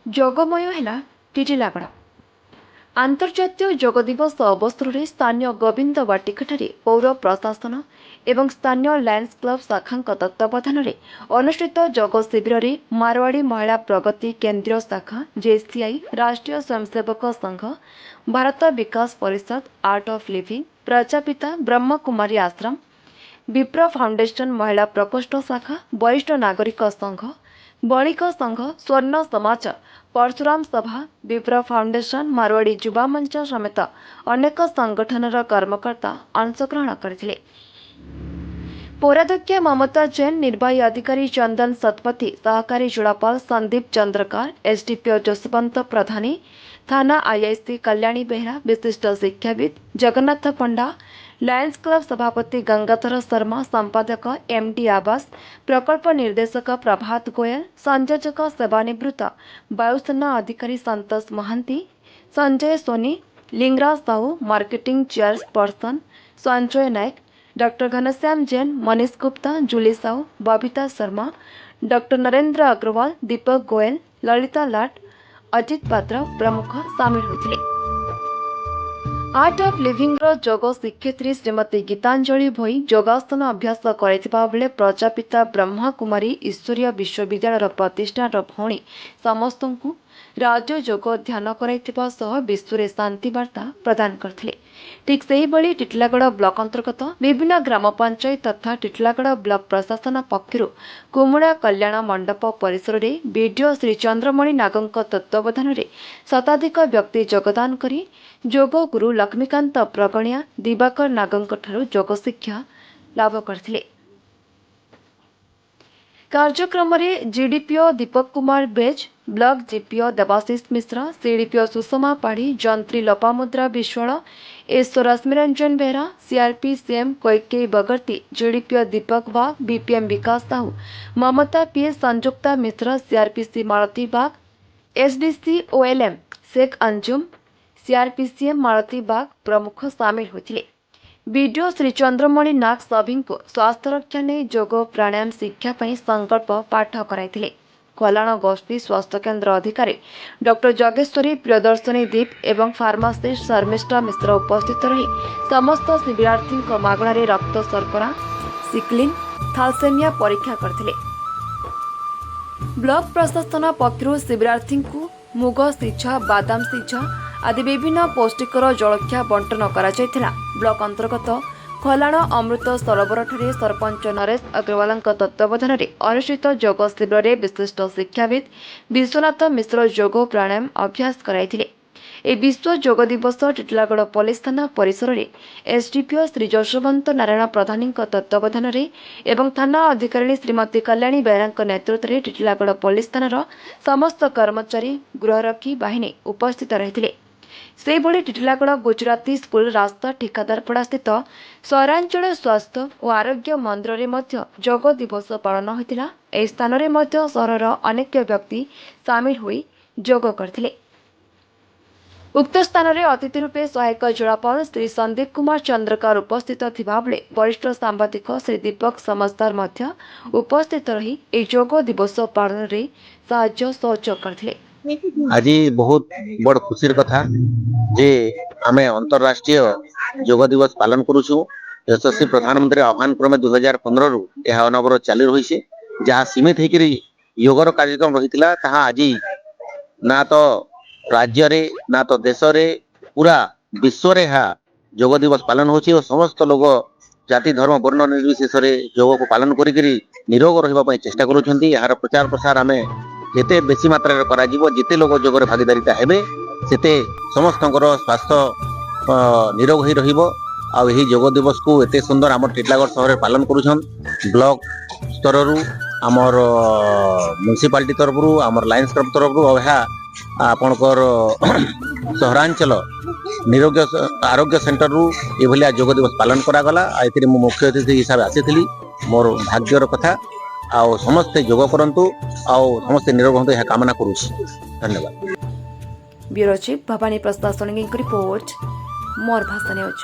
जोगमय है टिटिलागड़। आंतर्जातीय जोग दिवस अवसर में स्थानीय गोविंद वाटिकाठारे पौर प्रशासन एवं स्थानीय लायंस क्लब शाखा तत्वावधान में अनुष्ठित जोग शिविर में मारवाड़ी महिला प्रगति केंद्रीय शाखा जेसीआई, राष्ट्रीय स्वयंसेवक संघ, भारत विकास परिषद, art of living, Prajapita Brahma Kumari आश्रम, विप्र फाउंडेशन महिला प्रकोष्ठ शाखा, वरिष्ठ नागरिक संघ, बणिक संघ, स्वर्ण समाज, परशुराम सभा, विप्र फाउंडेशन, मारवाड़ी युवा मंच समेत अनेक संगठनर कर्मकर्ता अंशग्रहण करथिले। पौराध्यक्ष ममता जैन, निर्वाही अधिकारी चंदन सतपथी, सहकारी जिलापाल संदीप चंद्रकार, एसडीपीओ जसवंत प्रधानी, थाना आईआईसी कल्याणी बेहरा, विशिष्ट शिक्षाविद जगन्नाथ पंडा, लायंस क्लब सभापति गंगाधर शर्मा, संपादक एमडी आवास, प्रकल्प निर्देशक प्रभात गोयल, संयोजक सेवानिवृत्त वायुसेना अधिकारी संतोष महांती, संजय सोनी, लिंगराज साहू, मार्केटिंग चेयरपर्सन संजय नायक, डॉक्टर घनश्याम जैन, मनीष गुप्ता, जूली साहू, बबीता शर्मा, डॉक्टर नरेंद्र अग्रवाल, दीपक गोयल, ललिता लाट, अजित पात्र प्रमुख सामिल होते। आर्ट ऑफ लिविंग जोग शिक्षयित्री श्रीमती गीतांजलि भोई योगासन अभ्यास करे प्रजापिता ब्रह्मा कुमारी ईश्वरीय विश्वविद्यालय प्रतिष्ठान भौणी समस्त राज्य योग ध्यान कर विश्व शांति वार्ता प्रदान करथिले। ठीक से ही टिटिलागड़ ब्लॉक अंतर्गत विभिन्न ग्राम पंचायत तथा टिटिलागड़ ब्लॉक प्रशासन पक्षर कुमुड़ा कल्याण मंडप परिसर में बीडीओ श्री चंद्रमणि नागों तत्वावधान में शताधिक व्यक्ति योगदान करी जोग गुरु लक्ष्मीकांत प्रगणिया दिवाकर नागों योग शिक्षा लाभ करथिले। कार्यक्रम में GDPO Deepak Kumar Bej, block GPO Debashish Mishra, CDPO Sushma Padhi, जंत्री Lopamudra Biswal, SO Rashmiranjan Behera, CRP CM Kaikeyi Bagarti, GDPO Deepak Bag, BPM Vikas Sahu, Mamata PS, Sanjukta Mishra, CRPC Malati Bag, SDC OLM Sheikh Anjum, CRPCM Malati Bag प्रमुख सामिल होते। बीडीओ श्री चंद्रमणि नाग सभी को स्वास्थ्य रक्षा नहीं जोग प्राणायाम शिक्षा संकल्प पाठ कराई। कल्याण गोष्ठी स्वास्थ्य केन्द्र अधिकारी डॉक्टर जगेश्वरी प्रियदर्शनी दीप एवं फार्मासिस्ट शर्मिष्ठा मिश्र उपस्थित रही समस्त शिविरार्थी मागणारे रक्त शर्करा, सिक्लिन, थालसेमिया परीक्षा करथिले। ब्लॉक प्रशासन पक्षर शिविरार्थी को मुग सिझा, बादाम सिझा आदि विभिन्न पौष्टिकर जलखिया बंटन करा जायथिला। ब्लॉक अंतर्गत खलाण अमृत सरोवर ठारे सरपंच नरेश अग्रवाल तत्वावधान में अनुष्ठित योग शिविर में विशिष्ट शिक्षाविद विश्वनाथ मिश्र योग प्राणायाम अभ्यास कराइथिले। ए विश्व योग दिवस टिटिलागड़ पुलिस थाना परिसर में एसडीपीओ श्री जशवंत नारायण प्रधानी तत्वावधान में एवं थाना अधिकारी श्रीमती कल्याणी बेहरा नेतृत्व में टिटिलागड़ पुलिस थानार समस्त कर्मचारी गृहरक्षी बाहिनी उपस्थित रही। से भली टिटिलागड़ गुजराती स्कूल रास्ता ठिकादारपड़ा स्थित सहरांचल स्वास्थ्य और आरोग्य मंदिर में योग दिवस पालन होता। ए स्थान में सहरर अनेक व्यक्ति सामिल होई योग करथिले। उक्त स्थान में अतिथि रूपे सहायक जिलापाल श्री संदीप कुमार चंद्रकार उपस्थित थिबा बेले वरिष्ठ सांबादिक श्री दीपक समस्तार उपस्थित रही योग दिवस पालन में साहाय्य सहयोग करथिले। आज बहुत बड़ खुशी कथा जे आमे अंतरराष्ट्रीय योग दिवस पालन करुछु। यशस्वी प्रधानमंत्री आह्वान क्रमे 2015 रु यह अनबर चालू रही जहाँ सीमित होकर योगर कार्यक्रम रही ताहा आज ना तो राज्य रे ना तो देश रे पूरा विश्व रे योग दिवस पालन होछि और समस्त लोग जाति धर्म वर्ण निर्विशेष योग को पालन करी निरोग रहिबा चेष्टा करुछंती। यार प्रचार प्रसार आमे जिते बेसी मात्रा करा जीवो, जिते लोग जोगरे भागीदारिता हेबे सेते समस्तଙ୍କର स्वास्थ्य निरोग ही रहिबो। आ एही योग दिवस को एते सुंदर आम टिटिलागड़ शहर पालन करुछन। ब्लॉक स्तर रु आमर म्युनिसिपालिटी तरफ रु आमर लायंस क्लब तरफ रु अहा आपनकर सहरांचल निरोग आरोग्य सेंटर रु ए भलिया योग दिवस पालन करा गला। एथिरे मु मुख्य अतिथि हिसाब आसीथिली। मोर भाग्यर कथा आउ समस्ते योग करंतु आउ समस्ते निरोग होंतु यह कामना करूछि। धन्यवाद। ब्यूरो चीफ भवानी प्रशासन रिपोर्ट मोर भाषा न्यूज।